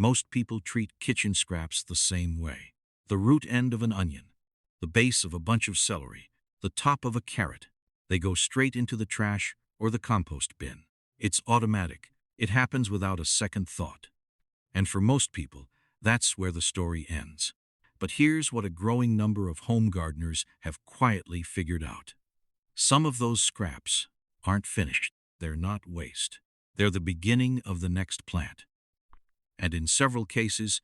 Most people treat kitchen scraps the same way. The root end of an onion, the base of a bunch of celery, the top of a carrot. They go straight into the trash or the compost bin. It's automatic. It happens without a second thought. And for most people, that's where the story ends. But here's what a growing number of home gardeners have quietly figured out. Some of those scraps aren't finished. They're not waste. They're the beginning of the next plant. And in several cases,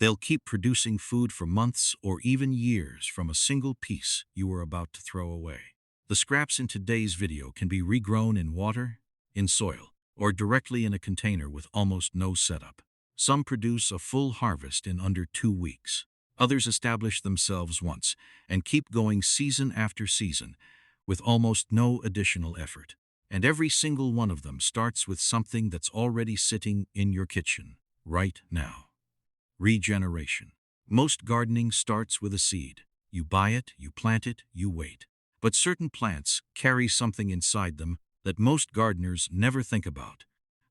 they'll keep producing food for months or even years from a single piece you were about to throw away. The scraps in today's video can be regrown in water, in soil, or directly in a container with almost no setup. Some produce a full harvest in under 2 weeks. Others establish themselves once and keep going season after season with almost no additional effort. And every single one of them starts with something that's already sitting in your kitchen right now. Regeneration. Most gardening starts with a seed. You buy it, you plant it, you wait. But certain plants carry something inside them that most gardeners never think about: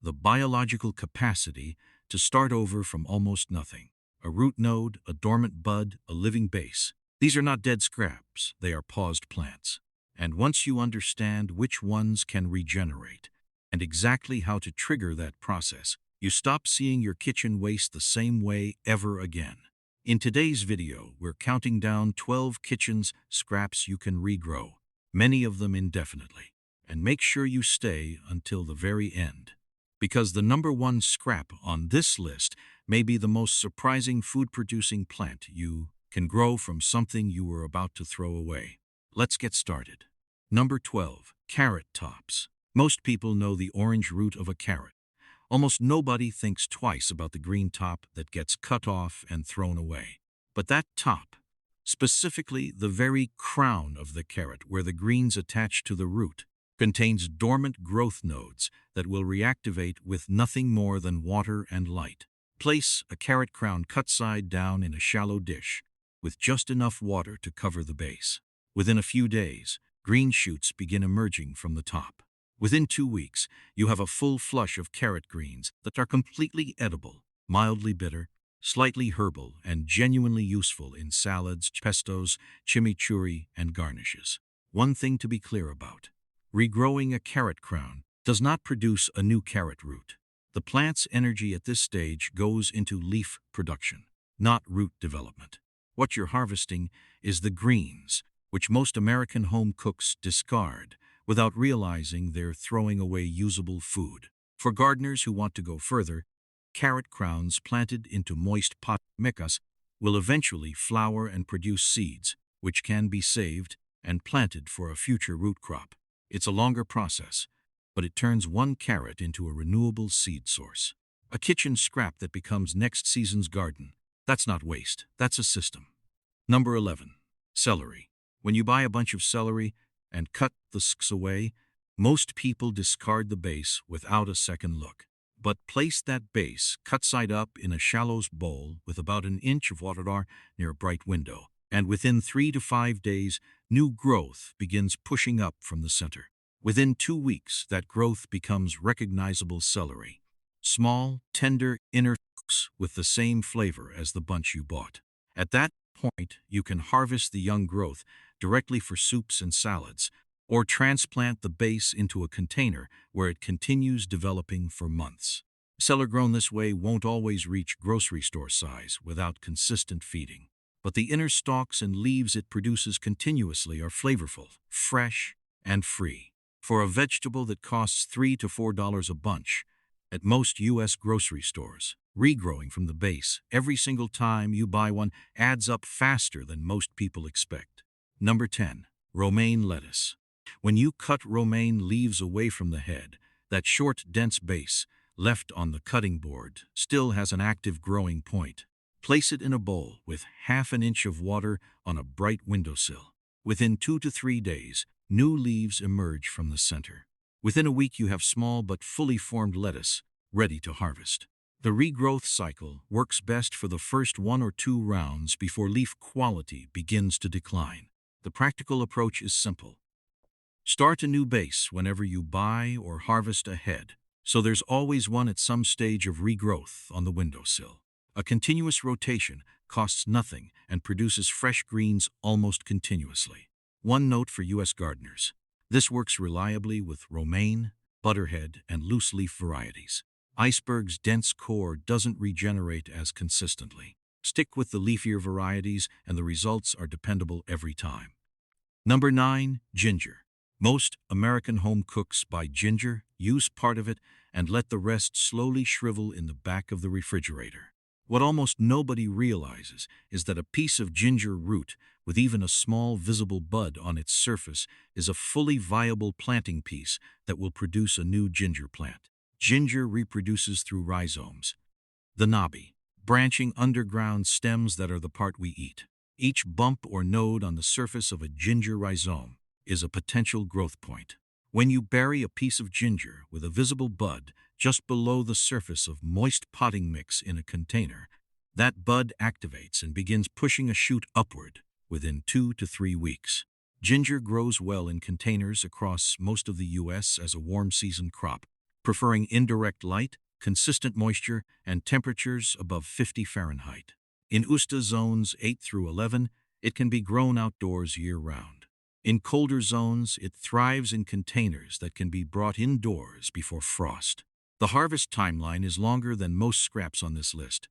the biological capacity to start over from almost nothing. A root node, a dormant bud, a living base. These are not dead scraps, they are paused plants. And once you understand which ones can regenerate and exactly how to trigger that process, you stop seeing your kitchen waste the same way ever again. In today's video, we're counting down 12 kitchen scraps you can regrow, many of them indefinitely. And make sure you stay until the very end, because the number one scrap on this list may be the most surprising food-producing plant you can grow from something you were about to throw away. Let's get started. Number 12. Carrot tops. Most people know the orange root of a carrot. Almost nobody thinks twice about the green top that gets cut off and thrown away. But that top, specifically the very crown of the carrot where the greens attach to the root, contains dormant growth nodes that will reactivate with nothing more than water and light. Place a carrot crown cut side down in a shallow dish with just enough water to cover the base. Within a few days, green shoots begin emerging from the top. Within 2 weeks, you have a full flush of carrot greens that are completely edible, mildly bitter, slightly herbal, and genuinely useful in salads, pestos, chimichurri, and garnishes. One thing to be clear about: regrowing a carrot crown does not produce a new carrot root. The plant's energy at this stage goes into leaf production, not root development. What you're harvesting is the greens, which most American home cooks discard without realizing they're throwing away usable food. For gardeners who want to go further, carrot crowns planted into moist pot micas will eventually flower and produce seeds, which can be saved and planted for a future root crop. It's a longer process, but it turns one carrot into a renewable seed source. A kitchen scrap that becomes next season's garden. That's not waste, that's a system. Number 11. Celery. When you buy a bunch of celery and cut the stalks away, most people discard the base without a second look. But place that base cut side up in a shallow bowl with about an inch of water near a bright window, and within 3 to 5 days, new growth begins pushing up from the center. Within 2 weeks, that growth becomes recognizable celery. Small, tender inner stalks with the same flavor as the bunch you bought. At that point, you can harvest the young growth directly for soups and salads, or transplant the base into a container where it continues developing for months. Celery grown this way won't always reach grocery store size without consistent feeding. But the inner stalks and leaves it produces continuously are flavorful, fresh, and free. For a vegetable that costs $3 to $4 a bunch at most U.S. grocery stores, regrowing from the base every single time you buy one adds up faster than most people expect. Number 10. Romaine lettuce. When you cut romaine leaves away from the head, that short, dense base left on the cutting board still has an active growing point. Place it in a bowl with half an inch of water on a bright windowsill. Within 2 to 3 days, new leaves emerge from the center. Within a week, you have small but fully formed lettuce ready to harvest. The regrowth cycle works best for the first 1 or 2 rounds before leaf quality begins to decline. The practical approach is simple. Start a new base whenever you buy or harvest a head. So there's always one at some stage of regrowth on the windowsill. A continuous rotation costs nothing and produces fresh greens almost continuously. One note for U.S. gardeners. This works reliably with romaine, butterhead, and loose-leaf varieties. Iceberg's dense core doesn't regenerate as consistently. Stick with the leafier varieties and the results are dependable every time. Number 9. Ginger. Most American home cooks buy ginger, use part of it, and let the rest slowly shrivel in the back of the refrigerator. What almost nobody realizes is that a piece of ginger root with even a small visible bud on its surface is a fully viable planting piece that will produce a new ginger plant. Ginger reproduces through rhizomes, the knobby, branching underground stems that are the part we eat. Each bump or node on the surface of a ginger rhizome is a potential growth point. When you bury a piece of ginger with a visible bud just below the surface of moist potting mix in a container, that bud activates and begins pushing a shoot upward within 2 to 3 weeks. Ginger grows well in containers across most of the U.S. as a warm season crop, preferring indirect light, consistent moisture, and temperatures above 50 Fahrenheit. In USDA zones 8 through 11, it can be grown outdoors year-round. In colder zones, it thrives in containers that can be brought indoors before frost. The harvest timeline is longer than most scraps on this list.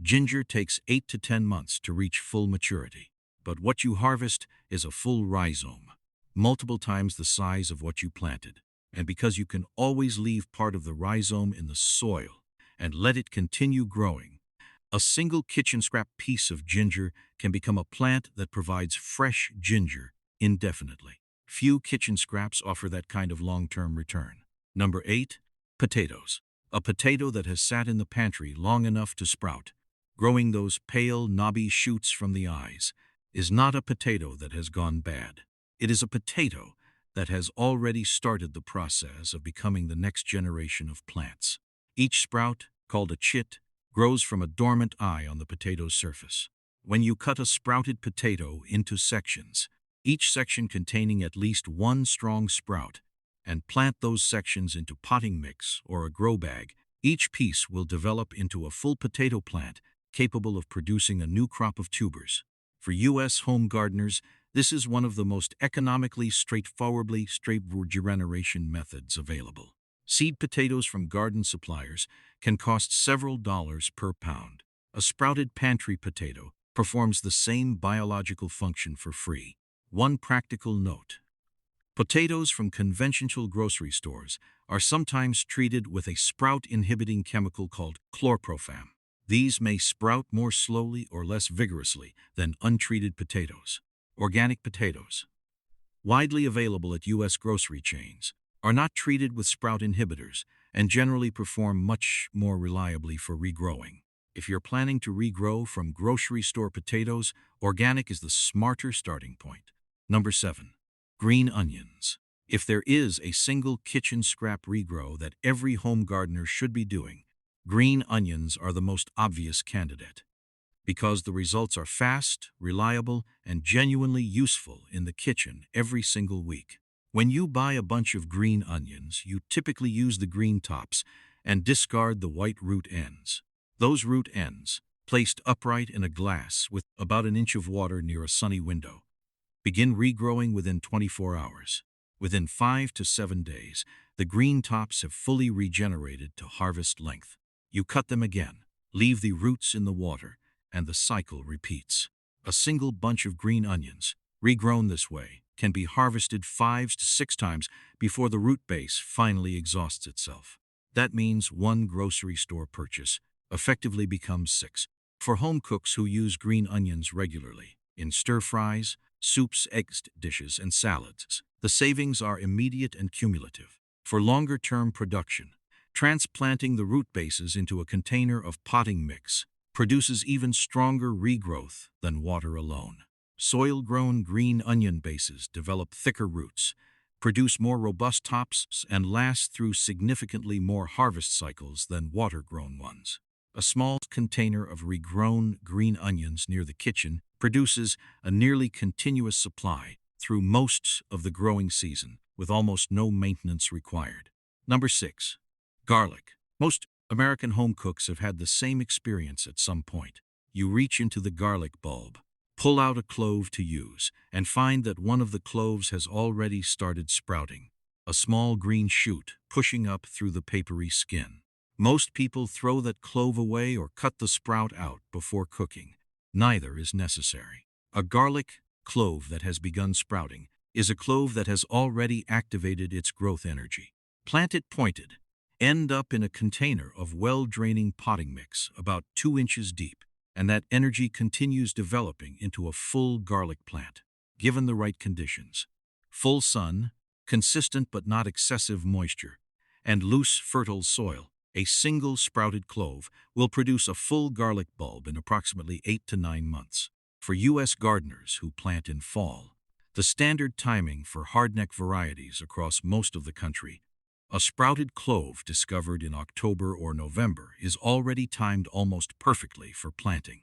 Ginger takes 8 to 10 months to reach full maturity. But what you harvest is a full rhizome, multiple times the size of what you planted. And because you can always leave part of the rhizome in the soil and let it continue growing, a single kitchen scrap piece of ginger can become a plant that provides fresh ginger indefinitely. Few kitchen scraps offer that kind of long-term return. Number 8. Potatoes. A potato that has sat in the pantry long enough to sprout, growing those pale, knobby shoots from the eyes, is not a potato that has gone bad. It is a potato that has already started the process of becoming the next generation of plants. Each sprout, called a chit, grows from a dormant eye on the potato's surface. When you cut a sprouted potato into sections, each section containing at least one strong sprout, and plant those sections into potting mix or a grow bag, each piece will develop into a full potato plant capable of producing a new crop of tubers. For U.S. home gardeners, this is one of the most economically straightforwardly regeneration methods available. Seed potatoes from garden suppliers can cost several dollars per pound. A sprouted pantry potato performs the same biological function for free. One practical note. Potatoes from conventional grocery stores are sometimes treated with a sprout-inhibiting chemical called chlorpropham. These may sprout more slowly or less vigorously than untreated potatoes. Organic potatoes, widely available at U.S. grocery chains, are not treated with sprout inhibitors and generally perform much more reliably for regrowing. If you're planning to regrow from grocery store potatoes, organic is the smarter starting point. Number 7. Green onions. If there is a single kitchen scrap regrow that every home gardener should be doing, green onions are the most obvious candidate, because the results are fast, reliable, and genuinely useful in the kitchen every single week. When you buy a bunch of green onions, you typically use the green tops and discard the white root ends. Those root ends, placed upright in a glass with about an inch of water near a sunny window, begin regrowing within 24 hours. Within 5 to 7 days, the green tops have fully regenerated to harvest length. You cut them again, leave the roots in the water, and the cycle repeats. A single bunch of green onions, regrown this way, can be harvested 5 to 6 times before the root base finally exhausts itself. That means one grocery store purchase effectively becomes 6. For home cooks who use green onions regularly, in stir-fries, soups, eggs dishes, and salads, the savings are immediate and cumulative. For longer-term production, transplanting the root bases into a container of potting mix produces even stronger regrowth than water alone. Soil-grown green onion bases develop thicker roots, produce more robust tops, and last through significantly more harvest cycles than water-grown ones. A small container of regrown green onions near the kitchen produces a nearly continuous supply through most of the growing season, with almost no maintenance required. Number 6. Garlic. Most American home cooks have had the same experience at some point. You reach into the garlic bulb, pull out a clove to use, and find that one of the cloves has already started sprouting, a small green shoot pushing up through the papery skin. Most people throw that clove away or cut the sprout out before cooking. Neither is necessary. A garlic clove that has begun sprouting is a clove that has already activated its growth energy. Plant it pointed. End up in a container of well-draining potting mix about 2 inches deep, and that energy continues developing into a full garlic plant, given the right conditions. Full sun, consistent but not excessive moisture, and loose, fertile soil. A single sprouted clove will produce a full garlic bulb in approximately 8 to 9 months. For U.S. gardeners who plant in fall, the standard timing for hardneck varieties across most of the country, a sprouted clove discovered in October or November is already timed almost perfectly for planting.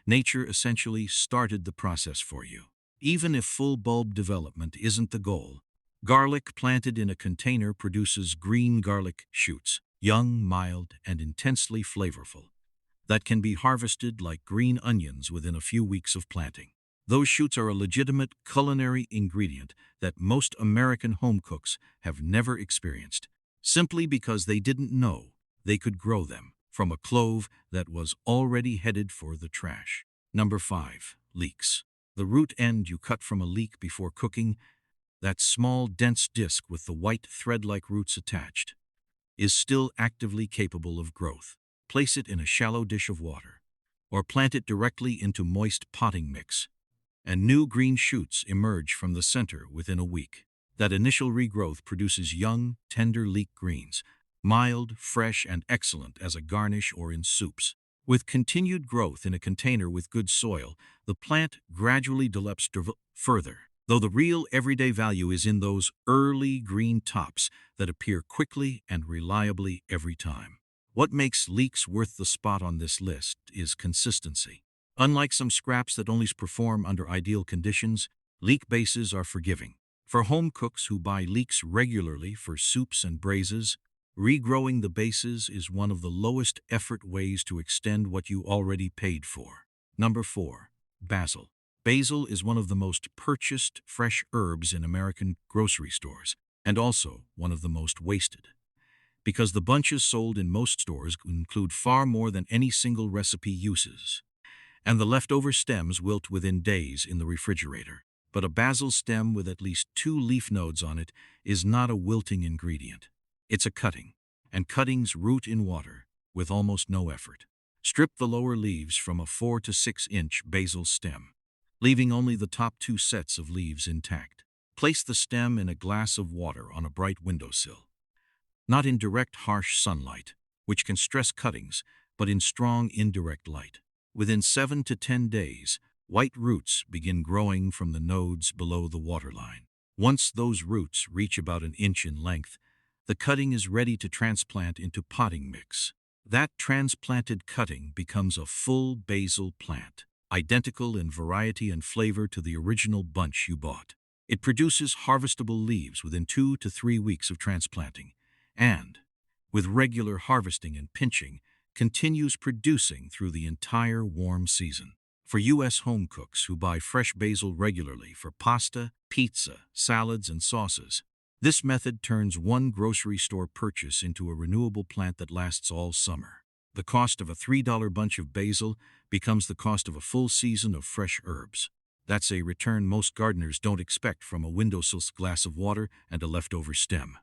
Nature essentially started the process for you. Even if full bulb development isn't the goal, garlic planted in a container produces green garlic shoots, young, mild, and intensely flavorful, that can be harvested like green onions within a few weeks of planting. Those shoots are a legitimate culinary ingredient that most American home cooks have never experienced, simply because they didn't know they could grow them from a clove that was already headed for the trash. Number 5. Leeks. The root end you cut from a leek before cooking, that small, dense disc with the white thread-like roots attached, is still actively capable of growth. Place it in a shallow dish of water, or plant it directly into moist potting mix, and new green shoots emerge from the center within a week. That initial regrowth produces young, tender leek greens, mild, fresh, and excellent as a garnish or in soups. With continued growth in a container with good soil, the plant gradually develops further, though the real everyday value is in those early green tops that appear quickly and reliably every time. What makes leeks worth the spot on this list is consistency. Unlike some scraps that only perform under ideal conditions, leek bases are forgiving. For home cooks who buy leeks regularly for soups and braises, regrowing the bases is one of the lowest effort ways to extend what you already paid for. Number 4. Basil. Basil is one of the most purchased fresh herbs in American grocery stores, and also one of the most wasted, because the bunches sold in most stores include far more than any single recipe uses, and the leftover stems wilt within days in the refrigerator. But a basil stem with at least 2 leaf nodes on it is not a wilting ingredient. It's a cutting, and cuttings root in water with almost no effort. Strip the lower leaves from a 4 to 6 inch basil stem, leaving only the top 2 sets of leaves intact. Place the stem in a glass of water on a bright windowsill, not in direct, harsh sunlight, which can stress cuttings, but in strong, indirect light. Within 7 to 10 days, white roots begin growing from the nodes below the waterline. Once those roots reach about an inch in length, the cutting is ready to transplant into potting mix. That transplanted cutting becomes a full basil plant, identical in variety and flavor to the original bunch you bought. It produces harvestable leaves within 2 to 3 weeks of transplanting, and, with regular harvesting and pinching, continues producing through the entire warm season. For U.S. home cooks who buy fresh basil regularly for pasta, pizza, salads, and sauces, this method turns one grocery store purchase into a renewable plant that lasts all summer. The cost of a $3 bunch of basil becomes the cost of a full season of fresh herbs. That's a return most gardeners don't expect from a windowsill glass of water and a leftover stem.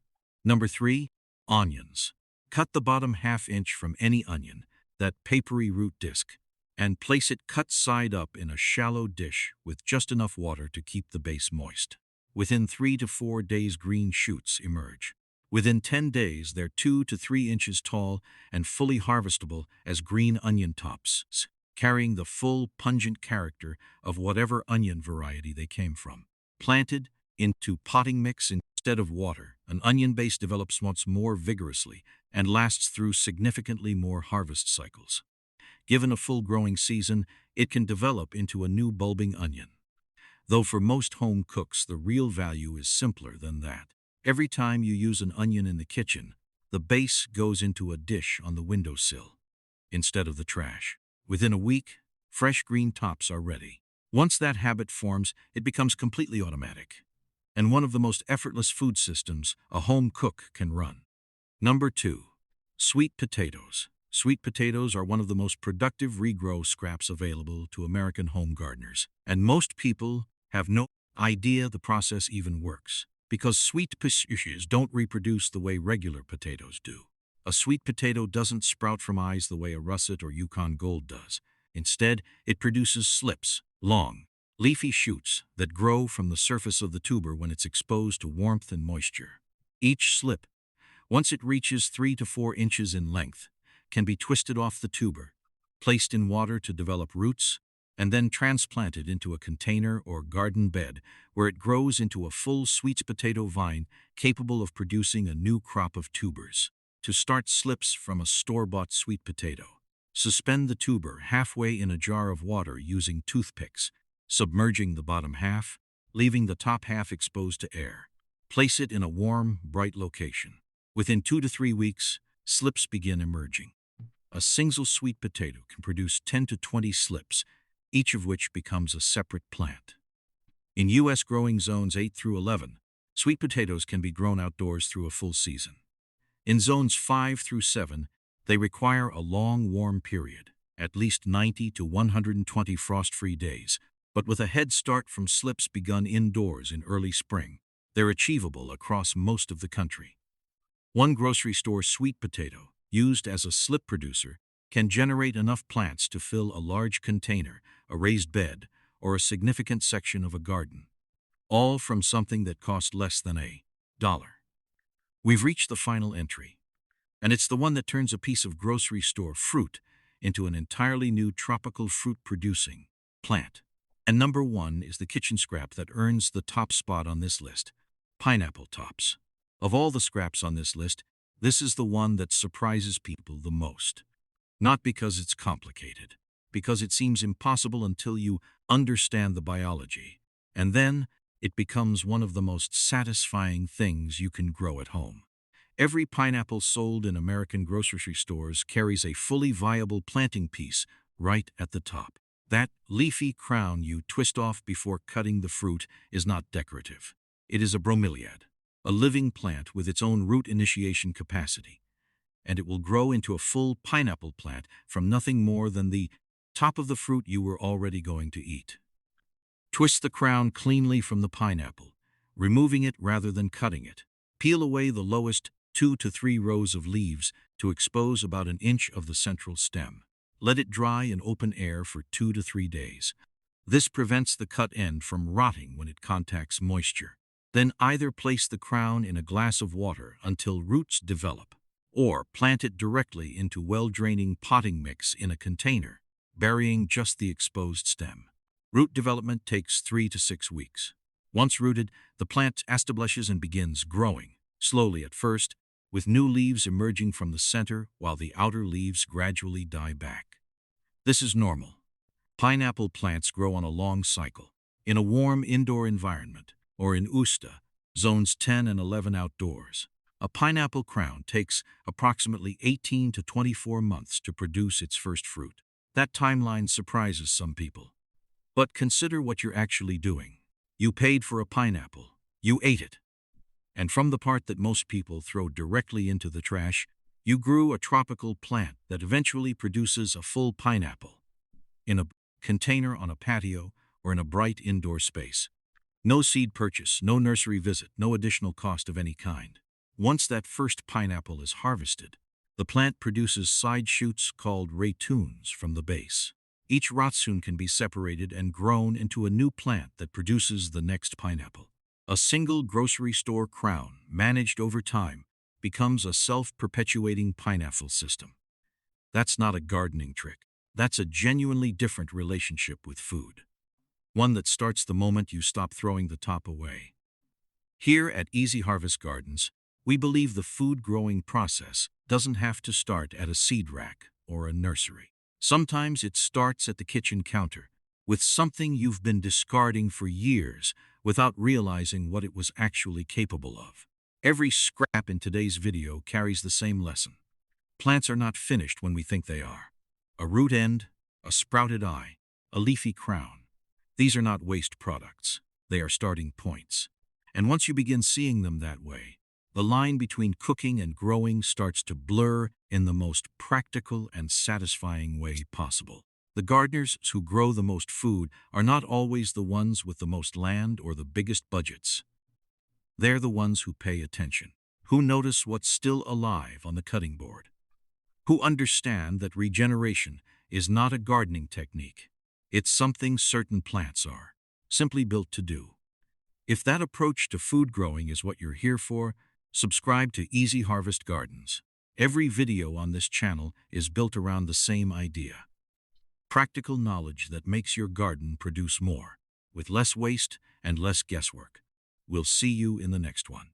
Number 3. Onions. Cut the bottom ½ inch from any onion, that papery root disc, and place it cut side up in a shallow dish with just enough water to keep the base moist. Within 3 to 4 days, green shoots emerge. Within 10 days, they're 2 to 3 inches tall and fully harvestable as green onion tops, carrying the full, pungent character of whatever onion variety they came from. Planted into potting mix instead of water, an onion base develops once more vigorously and lasts through significantly more harvest cycles. Given a full growing season, it can develop into a new bulbing onion. Though for most home cooks, the real value is simpler than that. Every time you use an onion in the kitchen, the base goes into a dish on the windowsill instead of the trash. Within a week, fresh green tops are ready. Once that habit forms, it becomes completely automatic, and one of the most effortless food systems a home cook can run. Number 2. Sweet potatoes. Sweet potatoes are one of the most productive regrow scraps available to American home gardeners, and most people have no idea the process even works, because sweet potatoes don't reproduce the way regular potatoes do. A sweet potato doesn't sprout from eyes the way a russet or Yukon Gold does. Instead, it produces slips, long, leafy shoots that grow from the surface of the tuber when it's exposed to warmth and moisture. Each slip, once it reaches 3 to 4 inches in length, can be twisted off the tuber, placed in water to develop roots, and then transplanted into a container or garden bed where it grows into a full sweet potato vine capable of producing a new crop of tubers. To start slips from a store-bought sweet potato, suspend the tuber halfway in a jar of water using toothpicks, submerging the bottom half, leaving the top half exposed to air. Place it in a warm, bright location. Within 2 to 3 weeks, slips begin emerging. A single sweet potato can produce 10 to 20 slips, each of which becomes a separate plant. In U.S. growing zones 8 through 11, sweet potatoes can be grown outdoors through a full season. In zones 5 through 7, they require a long, warm period, at least 90 to 120 frost-free days, but with a head start from slips begun indoors in early spring, they're achievable across most of the country. One grocery store sweet potato, used as a slip producer, can generate enough plants to fill a large container, a raised bed, or a significant section of a garden, all from something that cost less than $1. We've reached the final entry, and it's the one that turns a piece of grocery store fruit into an entirely new tropical fruit-producing plant. And number 1 is the kitchen scrap that earns the top spot on this list: pineapple tops. Of all the scraps on this list, this is the one that surprises people the most. Not because it's complicated, because it seems impossible until you understand the biology, and then it becomes one of the most satisfying things you can grow at home. Every pineapple sold in American grocery stores carries a fully viable planting piece right at the top. That leafy crown you twist off before cutting the fruit is not decorative. It is a bromeliad, a living plant with its own root initiation capacity, and it will grow into a full pineapple plant from nothing more than the top of the fruit you were already going to eat. Twist the crown cleanly from the pineapple, removing it rather than cutting it. Peel away the lowest 2 to 3 rows of leaves to expose about an inch of the central stem. Let it dry in open air for 2 to 3 days. This prevents the cut end from rotting when it contacts moisture. Then either place the crown in a glass of water until roots develop, or plant it directly into well-draining potting mix in a container, burying just the exposed stem. Root development takes 3 to 6 weeks. Once rooted, the plant establishes and begins growing, slowly at first, with new leaves emerging from the center while the outer leaves gradually die back. This is normal. Pineapple plants grow on a long cycle, in a warm indoor environment, or in USTA, zones 10 and 11 outdoors. A pineapple crown takes approximately 18 to 24 months to produce its first fruit. That timeline surprises some people. But consider what you're actually doing. You paid for a pineapple. You ate it. And from the part that most people throw directly into the trash, you grew a tropical plant that eventually produces a full pineapple in a container on a patio or in a bright indoor space. No seed purchase, no nursery visit, no additional cost of any kind. Once that first pineapple is harvested, the plant produces side shoots called ratoons from the base. Each ratsoon can be separated and grown into a new plant that produces the next pineapple. A single grocery store crown, managed over time, becomes a self-perpetuating pineapple system. That's not a gardening trick. That's a genuinely different relationship with food. One that starts the moment you stop throwing the top away. Here at Easy Harvest Gardens, we believe the food growing process doesn't have to start at a seed rack or a nursery. Sometimes it starts at the kitchen counter, with something you've been discarding for years without realizing what it was actually capable of. Every scrap in today's video carries the same lesson. Plants are not finished when we think they are. A root end, a sprouted eye, a leafy crown. These are not waste products. They are starting points. And once you begin seeing them that way, the line between cooking and growing starts to blur in the most practical and satisfying way possible. The gardeners who grow the most food are not always the ones with the most land or the biggest budgets. They're the ones who pay attention, who notice what's still alive on the cutting board, who understand that regeneration is not a gardening technique. It's something certain plants are simply built to do. If that approach to food growing is what you're here for, subscribe to Easy Harvest Gardens. Every video on this channel is built around the same idea. Practical knowledge that makes your garden produce more, with less waste and less guesswork. We'll see you in the next one.